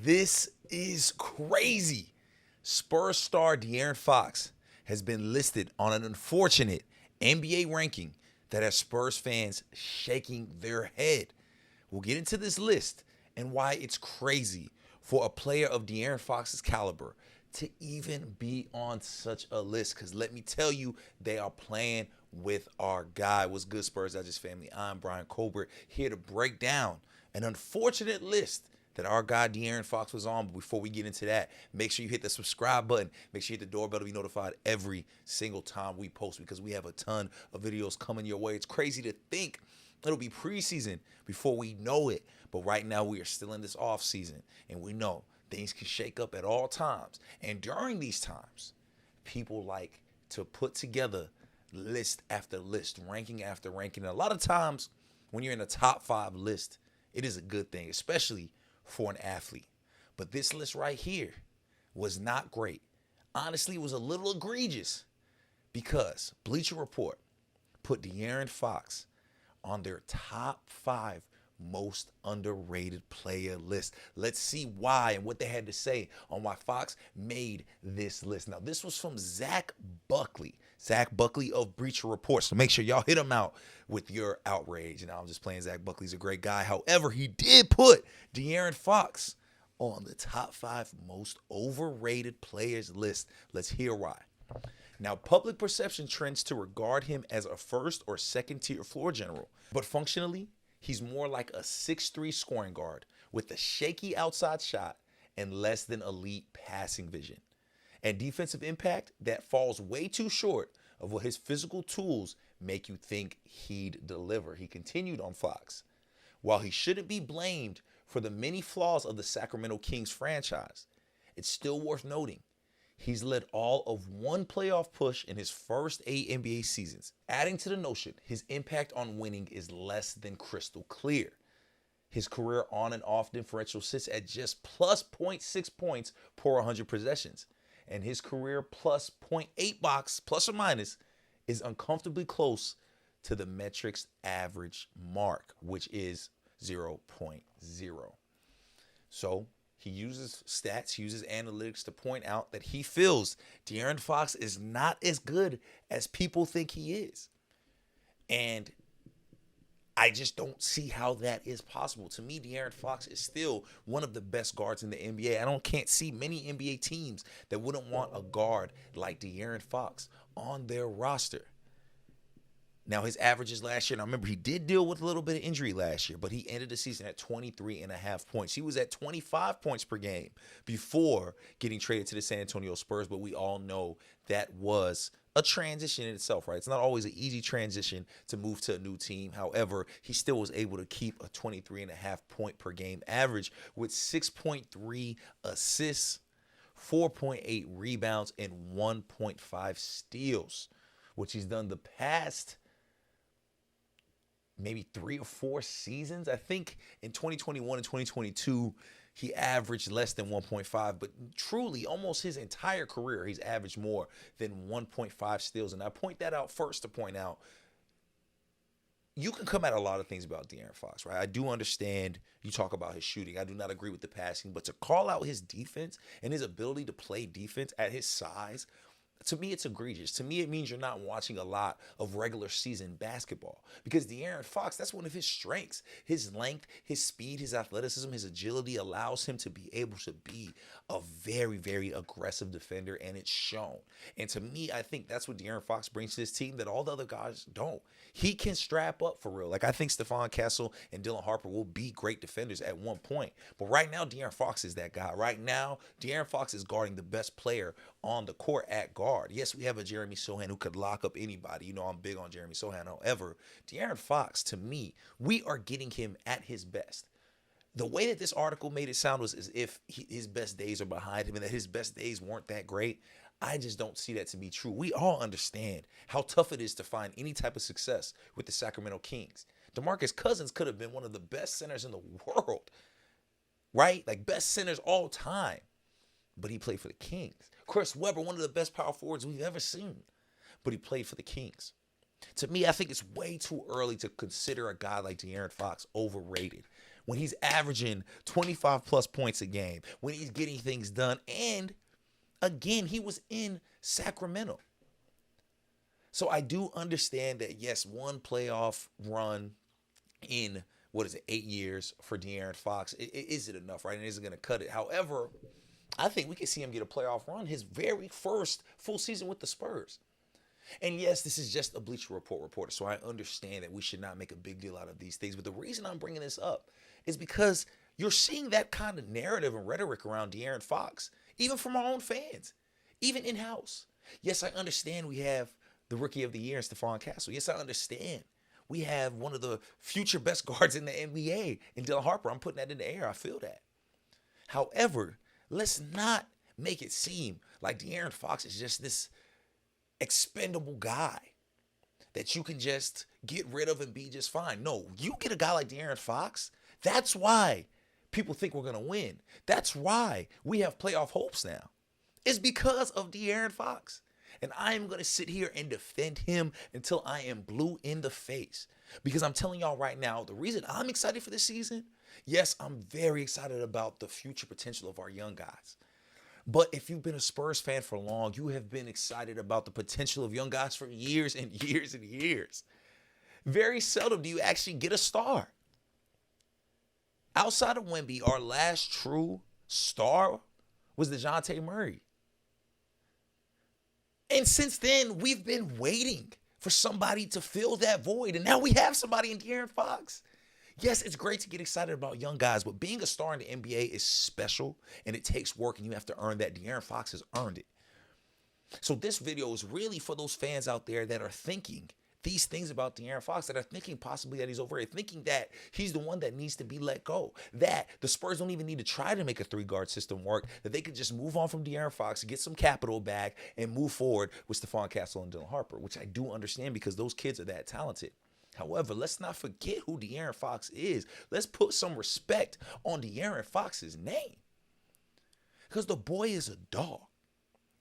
This is crazy. Spurs star De'Aaron Fox has been listed on an unfortunate NBA ranking that has Spurs fans shaking their head. We'll get into this list and why it's crazy for a player of De'Aaron Fox's caliber to even be on such a list. Because let me tell you, they are playing with our guy. What's good, Spurs Digest family? I'm Brian Colbert, here to break down an unfortunate list that our guy De'Aaron Fox was on. But before we get into that, make sure you hit the subscribe button. Make sure you hit the doorbell to be notified every single time we post, because we have a ton of videos coming your way. It's crazy to think it'll be preseason before we know it. But right now we are still in this off season, and we know things can shake up at all times. And during these times, people like to put together list after list, ranking after ranking. And a lot of times when you're in a top 5 list, it is a good thing, especially for an athlete. But this list right here was not great. Honestly, it was a little egregious because Bleacher Report put De'Aaron Fox on their top 5 most underrated player list. Let's see why and what they had to say on why Fox made this list. Now, this was from Zach Buckley of Bleacher Report. So make sure y'all hit him out with your outrage. And I'm just playing. Zach Buckley's a great guy. However, he did put De'Aaron Fox on the top 5 most overrated players list. Let's hear why. Now, public perception trends to regard him as a first or second tier floor general, but functionally, he's more like a 6'3" scoring guard with a shaky outside shot and less than elite passing vision. And defensive impact that falls way too short of what his physical tools make you think he'd deliver. He continued on Fox. While he shouldn't be blamed for the many flaws of the Sacramento Kings franchise, it's still worth noting he's led all of one playoff push in his first 8 NBA seasons, adding to the notion his impact on winning is less than crystal clear. His career on and off differential sits at just plus 0.6 points per 100 possessions, and his career plus 0.8 box, plus or minus, is uncomfortably close to the metrics average mark, which is 0.0. So he uses stats, he uses analytics to point out that he feels De'Aaron Fox is not as good as people think he is. And I just don't see how that is possible. To me, De'Aaron Fox is still one of the best guards in the NBA. Can't see many NBA teams that wouldn't want a guard like De'Aaron Fox on their roster. Now, his averages last year, and I remember he did deal with a little bit of injury last year, but he ended the season at 23.5 points. He was at 25 points per game before getting traded to the San Antonio Spurs, but we all know that was a transition in itself, right? It's not always an easy transition to move to a new team. However, he still was able to keep a 23.5 point per game average with 6.3 assists, 4.8 rebounds, and 1.5 steals, which he's done the past maybe 3 or 4 seasons. I think in 2021 and 2022, he averaged less than 1.5, but truly almost his entire career, he's averaged more than 1.5 steals. And I point that out first to point out, you can come at a lot of things about De'Aaron Fox, right? I do understand you talk about his shooting. I do not agree with the passing, but to call out his defense and his ability to play defense at his size, to me, it's egregious. To me, it means you're not watching a lot of regular season basketball, because De'Aaron Fox, that's one of his strengths. His length, his speed, his athleticism, his agility allows him to be able to be a very, very aggressive defender, and it's shown. And to me, I think that's what De'Aaron Fox brings to his team that all the other guys don't. He can strap up for real. Like, I think Stephon Castle and Dylan Harper will be great defenders at one point. But right now, De'Aaron Fox is that guy. Right now, De'Aaron Fox is guarding the best player on the court at guard. Yes, we have a Jeremy Sochan who could lock up anybody. You know, I'm big on Jeremy Sochan. However, De'Aaron Fox, to me, we are getting him at his best. The way that this article made it sound was as if his best days are behind him and that his best days weren't that great. I just don't see that to be true. We all understand how tough it is to find any type of success with the Sacramento Kings. DeMarcus Cousins could have been one of the best centers in the world, right? Like, best centers all time. But he played for the Kings. Chris Webber, one of the best power forwards we've ever seen, but he played for the Kings. To me, I think it's way too early to consider a guy like De'Aaron Fox overrated when he's averaging 25 plus points a game, when he's getting things done. And again, he was in Sacramento. So I do understand that, yes, one playoff run in, 8 years for De'Aaron Fox, is it enough, right? And is it going to cut it? However, I think we can see him get a playoff run his very first full season with the Spurs. And yes, this is just a Bleacher Report reporter, so I understand that we should not make a big deal out of these things. But the reason I'm bringing this up is because you're seeing that kind of narrative and rhetoric around De'Aaron Fox, even from our own fans, even in-house. Yes, I understand we have the Rookie of the Year in Stephon Castle. Yes, I understand we have one of the future best guards in the NBA in Dylan Harper. I'm putting that in the air. I feel that. However, let's not make it seem like De'Aaron Fox is just this expendable guy that you can just get rid of and be just fine. No, you get a guy like De'Aaron Fox, that's why people think we're going to win. That's why we have playoff hopes now. It's because of De'Aaron Fox. And I am going to sit here and defend him until I am blue in the face. Because I'm telling y'all right now, the reason I'm excited for this season, yes, I'm very excited about the future potential of our young guys. But if you've been a Spurs fan for long, you have been excited about the potential of young guys for years and years and years. Very seldom do you actually get a star. Outside of Wemby, our last true star was DeJounte Murray. And since then, we've been waiting for somebody to fill that void. And now we have somebody in De'Aaron Fox. Yes, it's great to get excited about young guys, but being a star in the NBA is special, and it takes work, and you have to earn that. De'Aaron Fox has earned it. So this video is really for those fans out there that are thinking these things about De'Aaron Fox, that are thinking possibly that he's overrated, thinking that he's the one that needs to be let go, that the Spurs don't even need to try to make a three-guard system work, that they could just move on from De'Aaron Fox, get some capital back, and move forward with Stephon Castle and Dylan Harper, which I do understand because those kids are that talented. However, let's not forget who De'Aaron Fox is. Let's put some respect on De'Aaron Fox's name. Because the boy is a dog.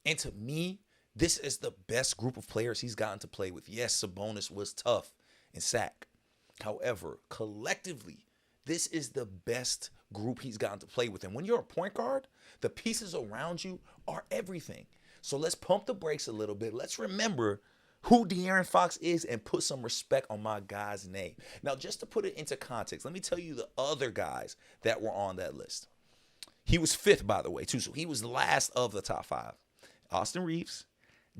And to me, this is the best group of players he's gotten to play with. Yes, Sabonis was tough and Sack. However, collectively, this is the best group he's gotten to play with. And when you're a point guard, the pieces around you are everything. So let's pump the brakes a little bit. Let's remember who De'Aaron Fox is and put some respect on my guy's name. Now, just to put it into context, let me tell you the other guys that were on that list. He was fifth, by the way, too, so he was the last of the top five. Austin Reeves,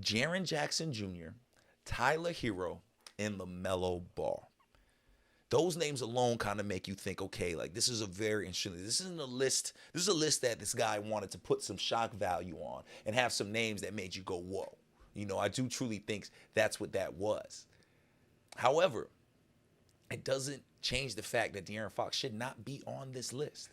Jaren Jackson Jr., Tyler Hero, and LaMelo Ball. Those names alone kind of make you think, okay, like this is a very interesting. This isn't a list. This is a list that this guy wanted to put some shock value on and have some names that made you go, whoa. You know, I do truly think that's what that was. However, it doesn't change the fact that De'Aaron Fox should not be on this list.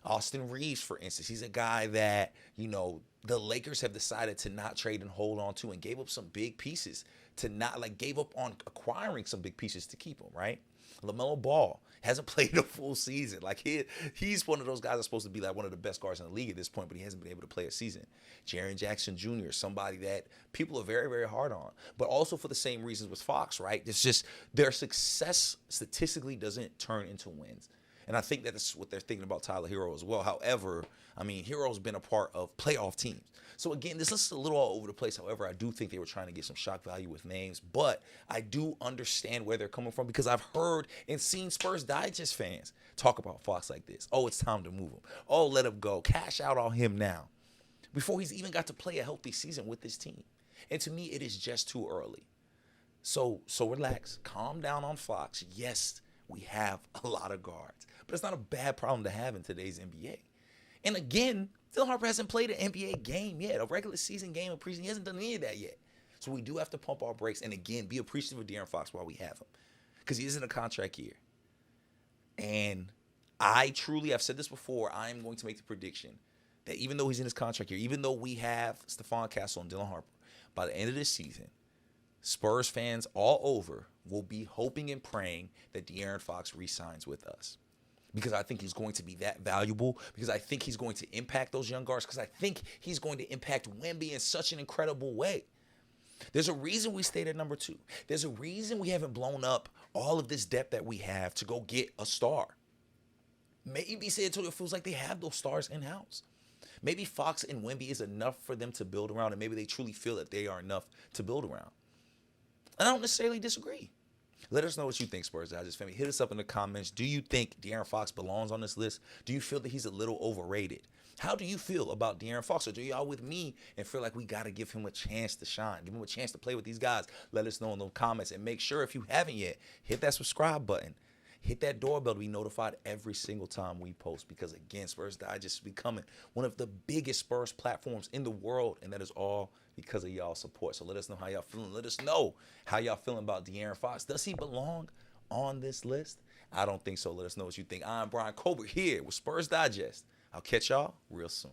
Austin Reeves, for instance, he's a guy that, you know, the Lakers have decided to not trade and hold on to and gave up some big pieces gave up on acquiring some big pieces to keep him, right? LaMelo Ball hasn't played a full season. Like he's one of those guys that's supposed to be like one of the best guards in the league at this point, but he hasn't been able to play a season. Jaren Jackson Jr., somebody that people are very, very hard on, but also for the same reasons with Fox, right? It's just their success statistically doesn't turn into wins. And I think that's what they're thinking about Tyler Hero as well. However, I mean, Hero's been a part of playoff teams. So again, this is a little all over the place. However, I do think they were trying to get some shock value with names, but I do understand where they're coming from because I've heard and seen Spurs Digest fans talk about Fox like this. Oh, it's time to move him. Oh, let him go. Cash out on him now before he's even got to play a healthy season with this team. And to me, it is just too early. So relax. Calm down on Fox. Yes, we have a lot of guards, but it's not a bad problem to have in today's NBA. And again, Dylan Harper hasn't played an NBA game yet, a regular season game, a preseason. He hasn't done any of that yet. So we do have to pump our brakes and, again, be appreciative of De'Aaron Fox while we have him because he is in a contract year. And I've said this before, I am going to make the prediction that even though he's in his contract year, even though we have Stephon Castle and Dylan Harper, by the end of this season, Spurs fans all over will be hoping and praying that De'Aaron Fox re-signs with us. Because I think he's going to be that valuable, because I think he's going to impact those young guards, because I think he's going to impact Wemby in such an incredible way. There's a reason we stayed at number 2. There's a reason we haven't blown up all of this depth that we have to go get a star. Maybe San Antonio feels like they have those stars in-house. Maybe Fox and Wemby is enough for them to build around, and maybe they truly feel that they are enough to build around. And I don't necessarily disagree. Let us know what you think, Spurs Digest family. Hit us up in the comments. Do you think De'Aaron Fox belongs on this list? Do you feel that he's a little overrated? How do you feel about De'Aaron Fox? Or do y'all with me and feel like we got to give him a chance to shine? Give him a chance to play with these guys. Let us know in the comments. And make sure, if you haven't yet, hit that subscribe button. Hit that doorbell to be notified every single time we post. Because, again, Spurs Digest is becoming one of the biggest Spurs platforms in the world. And that is all because of y'all support. So let us know how y'all feeling. Let us know how y'all feeling about De'Aaron Fox. Does he belong on this list? I don't think so. Let us know what you think. I'm Brian Colbert here with Spurs Digest. I'll catch y'all real soon.